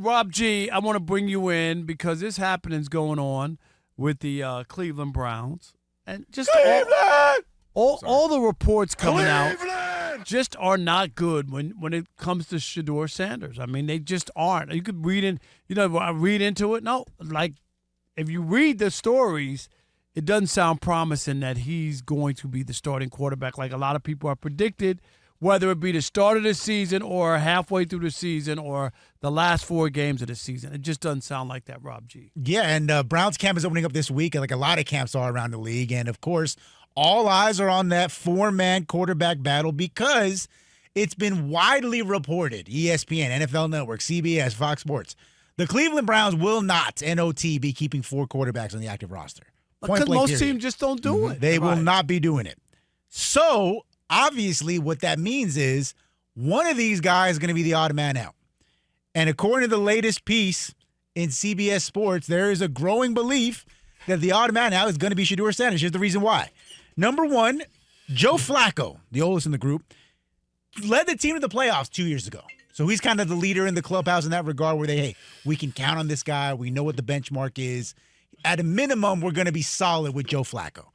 Rob G, I want to bring you in because this happening's going on with the Cleveland Browns. And just all the reports coming out just are not good when it comes to Shedeur Sanders. I mean, they just aren't. You could read read into it. No, like if you read the stories, it doesn't sound promising that he's going to be the starting quarterback like a lot of people are predicted, whether it be the start of the season or halfway through the season or the last 4 games of the season. It just doesn't sound like that, Rob G. Yeah, and Browns camp is opening up this week, and like a lot of camps are around the league. And, of course, all eyes are on that 4-man quarterback battle because it's been widely reported, ESPN, NFL Network, CBS, Fox Sports, the Cleveland Browns will not, NOT, be keeping 4 quarterbacks on the active roster. Because most teams just don't do it. They will not be doing it. So, obviously, what that means is one of these guys is going to be the odd man out. And according to the latest piece in CBS Sports, there is a growing belief that the odd man out is going to be Shedeur Sanders. Here's the reason why. Number one, Joe Flacco, the oldest in the group, led the team to the playoffs 2 years ago. So he's kind of the leader in the clubhouse in that regard where we can count on this guy. We know what the benchmark is. At a minimum, we're going to be solid with Joe Flacco.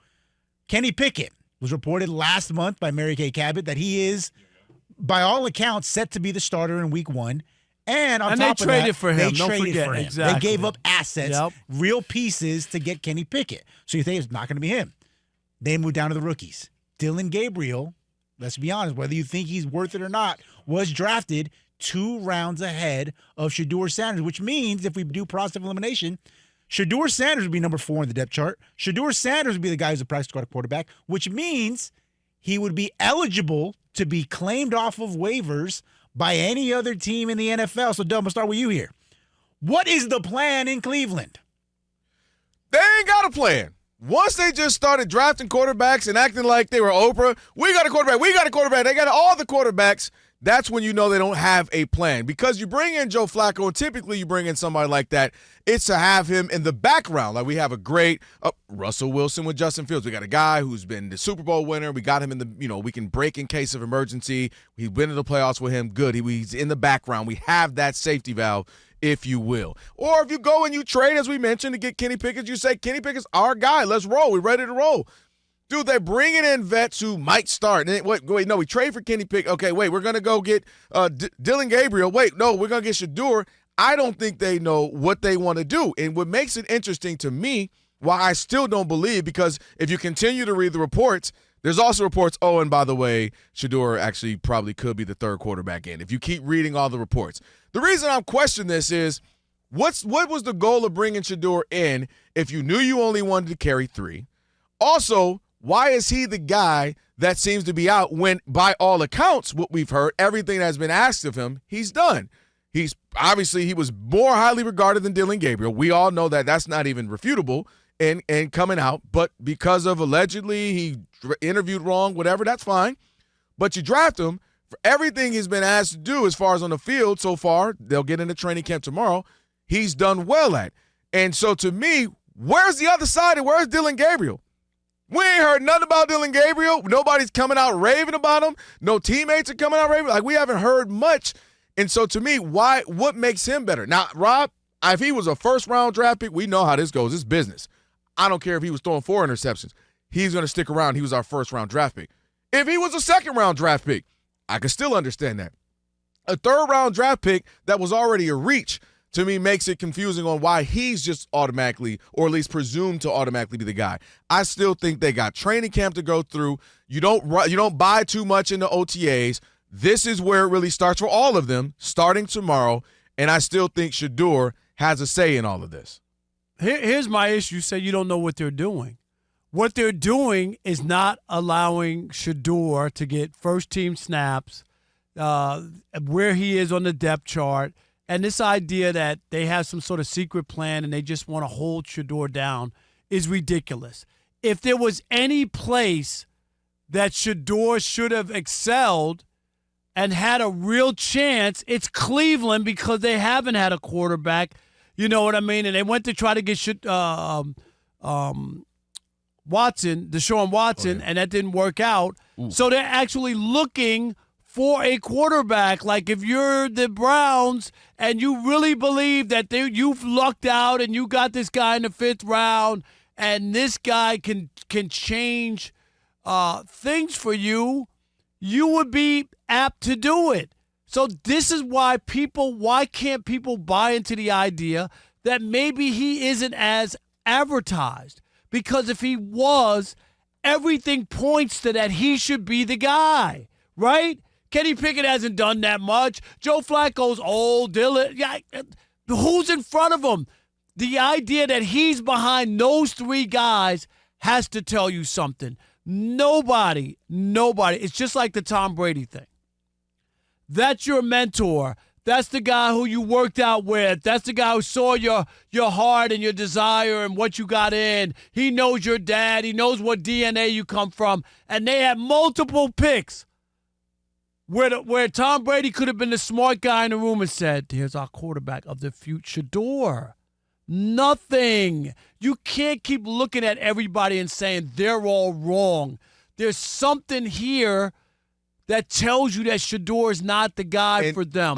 Kenny Pickett was reported last month by Mary Kay Cabot that he is, by all accounts, set to be the starter in week 1. And on top of that, they traded for him. Don't forget, Exactly. They gave up assets, real pieces to get Kenny Pickett. So you think it's not going to be him. They moved down to the rookies. Dillon Gabriel, let's be honest, whether you think he's worth it or not, was drafted 2 rounds ahead of Shedeur Sanders, which means if we do process of elimination, Shedeur Sanders would be number 4 in the depth chart. Shedeur Sanders would be the guy who's a practice squad quarterback, which means he would be eligible to be claimed off of waivers by any other team in the NFL. So, Doug, I'm going to start with you here. What is the plan in Cleveland? They ain't got a plan. Once they just started drafting quarterbacks and acting like they were Oprah, we got a quarterback, they got all the quarterbacks, that's when you know they don't have a plan. Because you bring in Joe Flacco, and typically you bring in somebody like that, it's to have him in the background. Like we have a great Russell Wilson with Justin Fields. We got a guy who's been the Super Bowl winner. We got him in the, we can break in case of emergency. We've been to the playoffs with him. Good. He's in the background. We have that safety valve, if you will. Or if you go and you trade, as we mentioned, to get Kenny Pickett, you say, Kenny Pickett's our guy. Let's roll. We're ready to roll. Dude, they're bringing in vets who might start. And wait, no, we trade for Kenny Pickett. Okay, wait, we're going to go get Dillon Gabriel. Wait, no, we're going to get Shedeur. I don't think they know what they want to do. And what makes it interesting to me, why I still don't believe, because if you continue to read the reports, there's also reports, and by the way, Shedeur actually probably could be the 3rd quarterback in. If you keep reading all the reports. The reason I'm questioning this is, what was the goal of bringing Shedeur in if you knew you only wanted to carry 3? Also, why is he the guy that seems to be out when, by all accounts, what we've heard, everything that's been asked of him, he's done? He was more highly regarded than Dillon Gabriel. We all know that. That's not even refutable and coming out. But because of allegedly he interviewed wrong, whatever, that's fine. But you draft him for everything he's been asked to do as far as on the field so far. They'll get into training camp tomorrow. He's done well at. And so to me, where's the other side and where's Dillon Gabriel? We ain't heard nothing about Dillon Gabriel. Nobody's coming out raving about him. No teammates are coming out raving. Like, we haven't heard much. And so, to me, what makes him better? Now, Rob, if he was a first-round draft pick, we know how this goes. It's business. I don't care if he was throwing 4 interceptions. He's going to stick around. He was our first-round draft pick. If he was a second-round draft pick, I could still understand that. A third-round draft pick that was already a reach, to me, makes it confusing on why he's just automatically, or at least presumed to automatically be the guy. I still think they got training camp to go through. You don't buy too much into OTAs. This is where it really starts for all of them, starting tomorrow, and I still think Shedeur has a say in all of this. Here's my issue. You say you don't know what they're doing. What they're doing is not allowing Shedeur to get first-team snaps, where he is on the depth chart. And this idea that they have some sort of secret plan and they just want to hold Shedeur down is ridiculous. If there was any place that Shedeur should have excelled and had a real chance, it's Cleveland, because they haven't had a quarterback. You know what I mean? And they went to try to get Deshaun Watson, and that didn't work out. Ooh. So they're actually looking for a quarterback. Like if you're the Browns and you really believe that you've lucked out and you got this guy in the 5th round and this guy can change things for you, you would be apt to do it. So this is why can't people buy into the idea that maybe he isn't as advertised? Because if he was, everything points to that he should be the guy, right? Kenny Pickett hasn't done that much. Joe Flacco's old. Dillon, yeah, who's in front of him? The idea that he's behind those 3 guys has to tell you something. Nobody. It's just like the Tom Brady thing. That's your mentor. That's the guy who you worked out with. That's the guy who saw your heart and your desire and what you got in. He knows your dad. He knows what DNA you come from. And they had multiple picks where Tom Brady could have been the smart guy in the room and said, here's our quarterback of the future. Shedeur. Nothing. You can't keep looking at everybody and saying they're all wrong. There's something here that tells you that Shedeur is not the guy for them.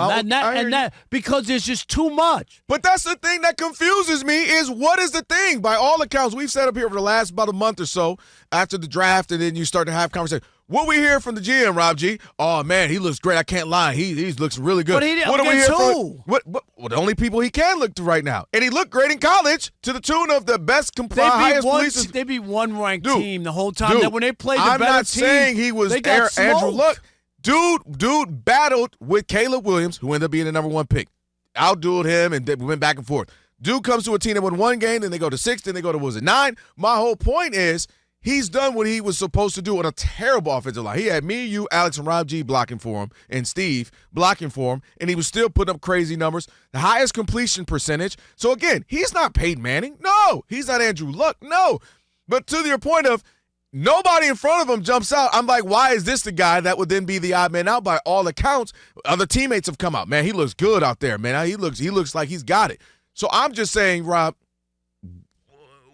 Because there's just too much. But that's the thing that confuses me is what is the thing? By all accounts, we've set up here for the last about a month or so after the draft, and then you start to have conversation. What we hear from the GM, Rob G? Oh, man, he looks great. I can't lie. He looks really good. But what do we hear from? The only people he can look to right now. And he looked great in college to the tune of the best highest police. They beat one ranked team the whole time. That when they played the better team, I'm not saying he was Andrew Luck. Dude battled with Caleb Williams, who ended up being the number 1 pick. Outdueled him, and they went back and forth. Dude comes to a team that won 1 game, then they go to 6, then they go to, 9? My whole point is he's done what he was supposed to do on a terrible offensive line. He had me, you, Alex, and Rob G blocking for him, and Steve blocking for him, and he was still putting up crazy numbers. The highest completion percentage. So, again, he's not Peyton Manning. No. He's not Andrew Luck. No. But to your point of, nobody in front of him jumps out. I'm like, why is this the guy that would then be the odd man out? By all accounts, other teammates have come out. Man, he looks good out there, man. He looks like he's got it. So I'm just saying, Rob,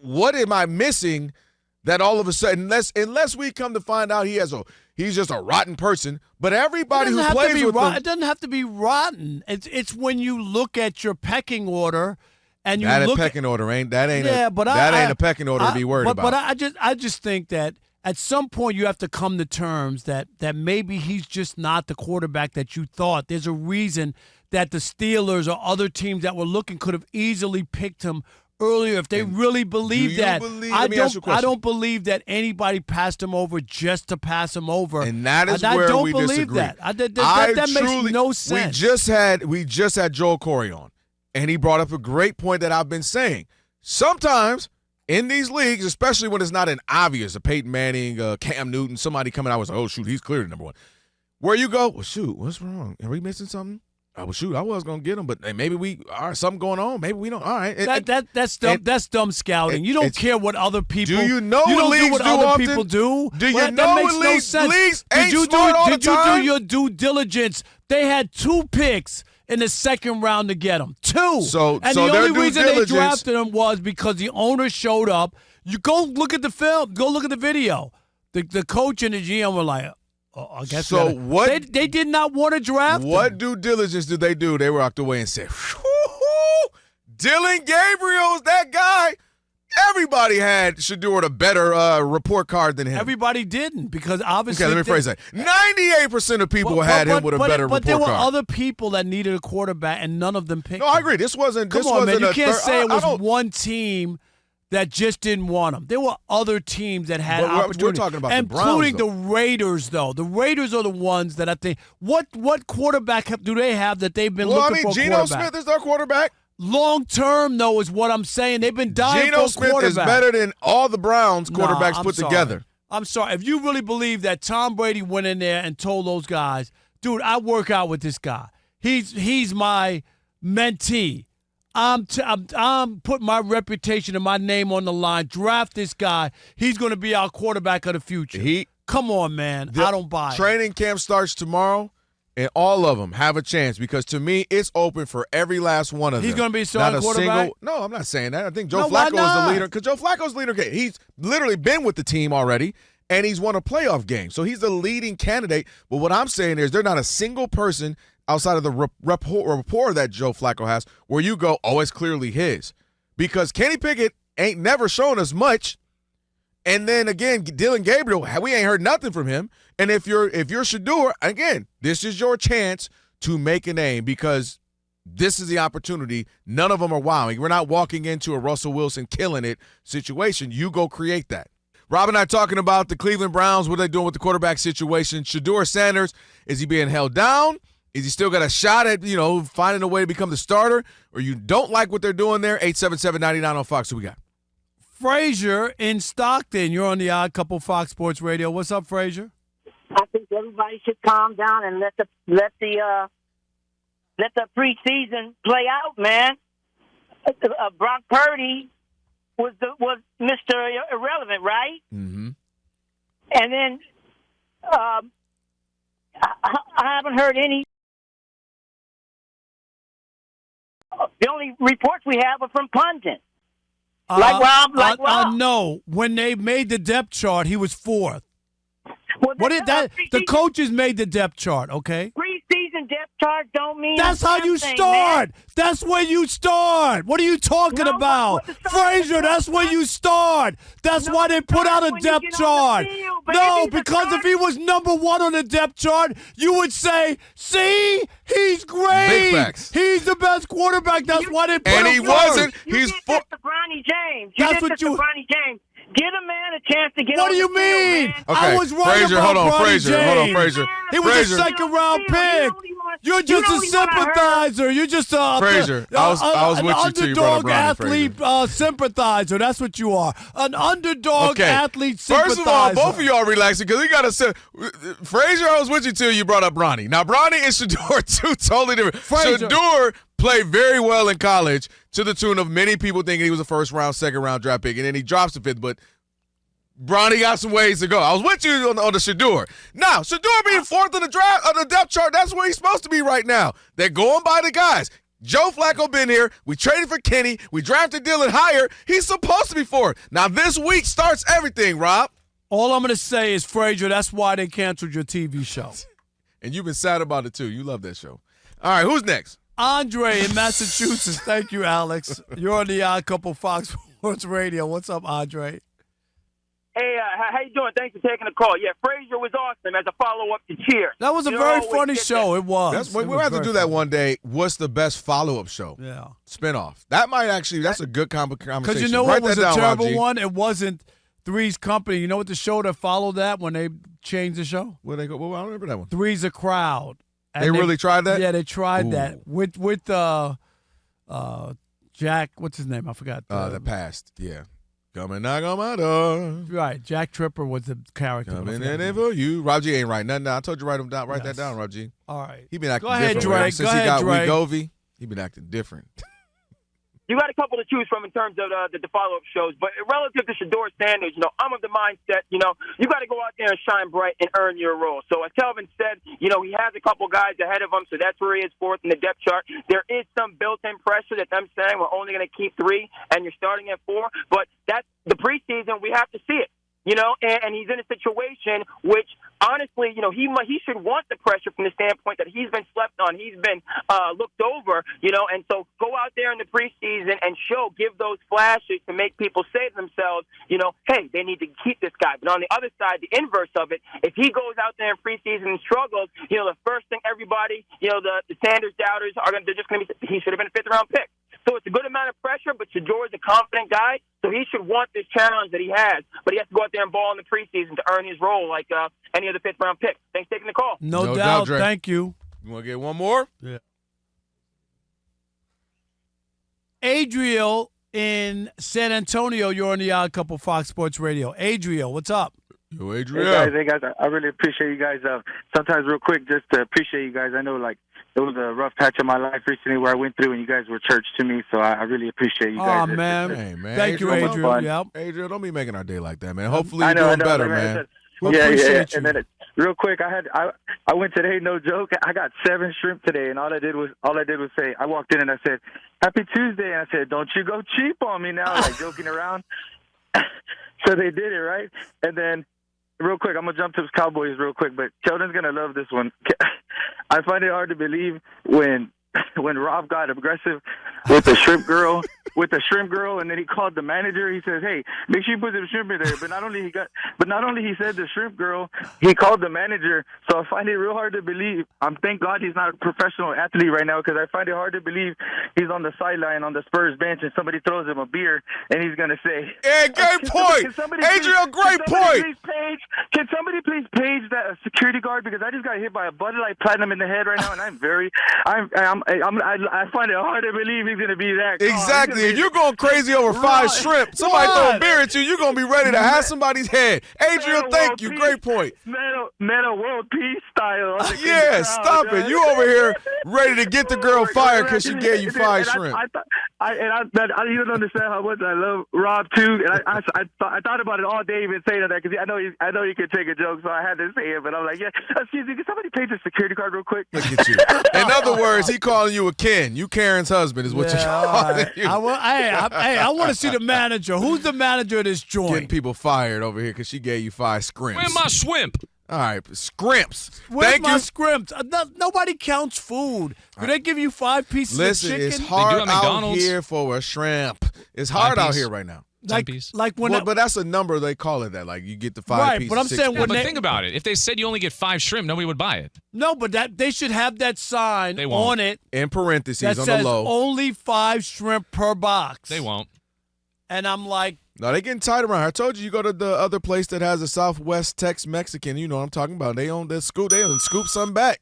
what am I missing that all of a sudden, unless we come to find out he's just a rotten person, but everybody who plays with him. It doesn't have to be rotten. It's when you look at your pecking order. And you that look pecking order ain't a pecking order to be worried about. But I just think that at some point you have to come to terms that maybe he's just not the quarterback that you thought. There's a reason that the Steelers or other teams that were looking could have easily picked him earlier if they really believed that. I don't believe that anybody passed him over just to pass him over. And that is where we disagree. That makes no sense. We just had Joel Corey on. And he brought up a great point that I've been saying. Sometimes in these leagues, especially when it's not an obvious, a Peyton Manning, Cam Newton, somebody coming out and say, oh, shoot, he's clearly number 1. Where you go, well, shoot, what's wrong? Are we missing something? Oh, well, shoot, I was going to get him, but hey, maybe something going on. Maybe we don't. All right. That's dumb scouting. You don't care what other people do. You know you what leagues do what do other often? People do? Do you know what leagues ain't smart all the time? Did you do your due diligence? They had 2 picks in the 2nd round to get him. 2. And the only reason they drafted him was because the owner showed up. You go look at the film. Go look at the video. The coach and the GM were like, I guess so. They did not want to draft him. What due diligence did they do? They walked away and said, Dillon Gabriel's that guy. Everybody had Shedeur a better report card than him. Everybody didn't because obviously. Okay, let me phrase that. 98% of people had him with a better report card. But there were other people that needed a quarterback, and none of them picked him. No, I agree. This wasn't. Man. You can't say it was one team that just didn't want him. There were other teams that had opportunity. We're talking about including the Browns, the Raiders, though. The Raiders are the ones that I think. What quarterback do they have that they've been looking for? Geno Smith is their quarterback. Long term, though, is what I'm saying. They've been dying Geno for a quarterback. Smith is better than all the Browns quarterbacks put together. I'm sorry. If you really believe that Tom Brady went in there and told those guys, dude, I work out with this guy. He's my mentee. I'm putting my reputation and my name on the line. Draft this guy. He's going to be our quarterback of the future. Come on, man. I don't buy it. Training camp starts tomorrow. And all of them have a chance because, to me, it's open for every last one of them. He's going to be starting quarterback? No, I'm not saying that. I think Joe Flacco is the leader because Joe Flacco's the leader. He's literally been with the team already, and he's won a playoff game. So he's the leading candidate. But what I'm saying is there's not a single person outside of the rapport that Joe Flacco has where you go, oh, it's clearly his. Because Kenny Pickett ain't never shown us much. And then, again, Dillon Gabriel, we ain't heard nothing from him. And if you're Shedeur, again, this is your chance to make a name because this is the opportunity. None of them are wowing. We're not walking into a Russell Wilson killing it situation. You go create that. Rob and I talking about the Cleveland Browns, what are they doing with the quarterback situation. Shedeur Sanders, is he being held down? Is he still got a shot at, finding a way to become the starter? Or you don't like what they're doing there? 877-99 on Fox. Who we got? Frazier in Stockton. You're on the Odd Couple Fox Sports Radio. What's up, Frazier? I think everybody should calm down and let the preseason play out, man. Brock Purdy was Mr. Irrelevant, right? Mm-hmm. And then I haven't heard any. The only reports we have are from pundits. No. When they made the depth chart, he was fourth. Well, What did that? The coaches made the depth chart, okay? Preseason depth chart don't mean That's how you something, start. man. That's where you start. What are you talking No, about? what the start Frazier, is- that's where you start. That's No, why they put out a when you depth get on chart. the field, baby, No, the because if he was number one on the depth chart, you would say, see, he's great. Big facts. He's the best quarterback. That's why they put And him he first. wasn't. You He's did this to Bronny James. You That's did what this you- to Bronny James. Give a man a chance to get What on do you the field, mean? man. I was right Frazier, about hold on, Bronny Frazier. James. Hold on, Frazier. He was Frazier. a second-round pick. You're just a You don't even wanna hurt. sympathizer. You're just a Frazier, I was an with you till you brought up underdog Bronny, athlete sympathizer. That's what you are. An underdog athlete sympathizer. First of all, both of y'all relaxing because we got to say, Frazier, I was with you till you brought up Bronny. Now, Bronny and Shedeur, two totally different. Frazier. Shedeur played very well in college to the tune of many people thinking he was a first-round, second-round draft pick, and then he drops the fifth, but Bronny got some ways to go. I was with you on the Shedeur. Now, Shedeur being fourth on the draft on the depth chart, that's where he's supposed to be right now. They're going by the guys. Joe Flacco been here. We traded for Kenny. We drafted Dillon higher. He's supposed to be fourth. Now, this week starts everything, Rob. All I'm going to say is, Frazier, that's why they canceled your TV show. And you've been sad about it, too. You love that show. All right, who's next? Andre in Massachusetts. Thank you, Alex. You're on the Odd Couple Fox Sports Radio. What's up, Andre? Hey, how you doing? Thanks for taking the call. Yeah, Frazier was awesome as a follow-up to Cheer. That was a very funny show. It was. We'll have to do that one day. What's the best follow-up show? Yeah. Spinoff. That might actually, that's a good conversation. Because you know Write what was that down, a terrible Rob G. one? It wasn't Three's Company. You know what the show that followed that when they changed the show? Where they go? Well, I don't remember that one. Three's a Crowd. And They really tried that? Yeah, they tried Ooh. that with Jack. What's his name? I forgot. The past, yeah. Come and knock on my door. Right, Jack Tripper was the character. Coming I forgot in his for you. Rob G ain't writing nothing down. I told you write him down. Write Yes. that down, Rob G. name. All right. He been acting Go ahead, different ever Drake. since Go he ahead, got Drake. Wegovy. He been acting different. You got a couple to choose from in terms of the follow-up shows, but relative to Shedeur Sanders, I'm of the mindset, you got to go out there and shine bright and earn your role. So as Kelvin said, he has a couple guys ahead of him, so that's where he is fourth in the depth chart. There is some built-in pressure that them saying we're only going to keep three and you're starting at four, but that's the preseason. We have to see it. And he's in a situation which, honestly, he should want the pressure from the standpoint that he's been slept on, he's been looked over, and so go out there in the preseason and give those flashes to make people say to themselves, hey, they need to keep this guy. But on the other side, the inverse of it, if he goes out there in preseason and struggles, the first thing everybody, the Sanders doubters they're just going to be, he should have been a fifth-round pick. So it's a good amount of pressure, but Shedeur is a confident guy, so he should want this challenge that he has. But he has to go out there and ball in the preseason to earn his role like any other fifth-round pick. Thanks for taking the call. No doubt. Drake. Thank you. You want to get one more? Yeah. Adriel in San Antonio. You're on the Odd Couple Fox Sports Radio. Adriel, what's up? Yo, Adriel. Hey guys, I really appreciate you guys. Sometimes real quick, just to appreciate you guys. I know it was a rough patch of my life recently where I went through, and you guys were church to me, so I really appreciate you guys. Oh, man. Hey, man. Thank you, Adriel. Adriel. Yep. Adriel, don't be making our day like that, man. Hopefully I you're know, doing better, man. We Yeah. appreciate you. And then real quick, I went today, no joke. I got 7 shrimp today, and all I did was say, I walked in and I said, "Happy Tuesday," and I said, "Don't you go cheap on me now," like joking around. So they did it, right? And then real quick, I'm gonna jump to the Cowboys real quick, but Sheldon's gonna love this one. I find it hard to believe when Rob got aggressive with the shrimp girl, and then he called the manager. He says, "Hey, make sure you put some shrimp in there." But not only he said the shrimp girl, he called the manager. So I find it real hard to believe. Thank God he's not a professional athlete right now, because I find it hard to believe he's on the sideline on the Spurs bench and somebody throws him a beer and he's gonna say, "Yeah, great point, Adriel. Great point." Can somebody please page that security guard, because I just got hit by a Bud Light Platinum in the head right now, and I find it hard to believe he's gonna be that. Exactly. If you're going crazy over 5 shrimp, somebody throw a beer at you, you're gonna be ready to have somebody's head. Adriel, thank you. Great point. Metal world peace style. Yeah, stop it. You over here ready to get the girl fired because she gave you 5 shrimp. You don't understand how much I love Rob too, and I thought about it all day even saying that, because I know he could take a joke, so I had to say it. But I'm like, yeah, excuse me, can somebody page the security card real quick? Look at you. In other words, he calling you a Ken. You Karen's husband is what you're calling you. I want to see the manager. Who's the manager of this joint? Getting people fired over here because she gave you 5 scrimps. Where's my shrimp? All right, scrimps. Where's Thank my you. scrimps? Nobody counts food. Do they give you 5 pieces Listen, of chicken? it's hard at out McDonald's. here for a shrimp. It's hard out here right now. Like when But that's a number they call it that. Like you get the 5 Right, pieces. but I'm 6 saying pieces. when But they- think about it. If they said you only get 5 shrimp, nobody would buy it. No, but they should have that sign They won't. on it in parentheses that on says the low. only 5 shrimp per box. They won't. And I'm like, No, they getting tight around here. I told you, you go to the other place that has a Southwest Tex Mexican. You know what I'm talking about. They own that scoop. They done scoop something back.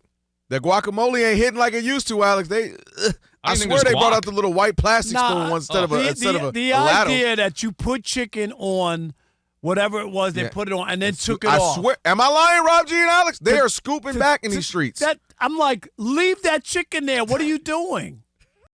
The guacamole ain't hitting like it used to, Alex. I think swear there's they brought guac. out the little white plastic spoon one instead of a the ladle. idea that you put chicken on whatever it was they Yeah. put it on and then took it I off. swear. Am I lying, Rob G and Alex? They are scooping back in these streets. I'm like, leave that chicken there. What are you doing?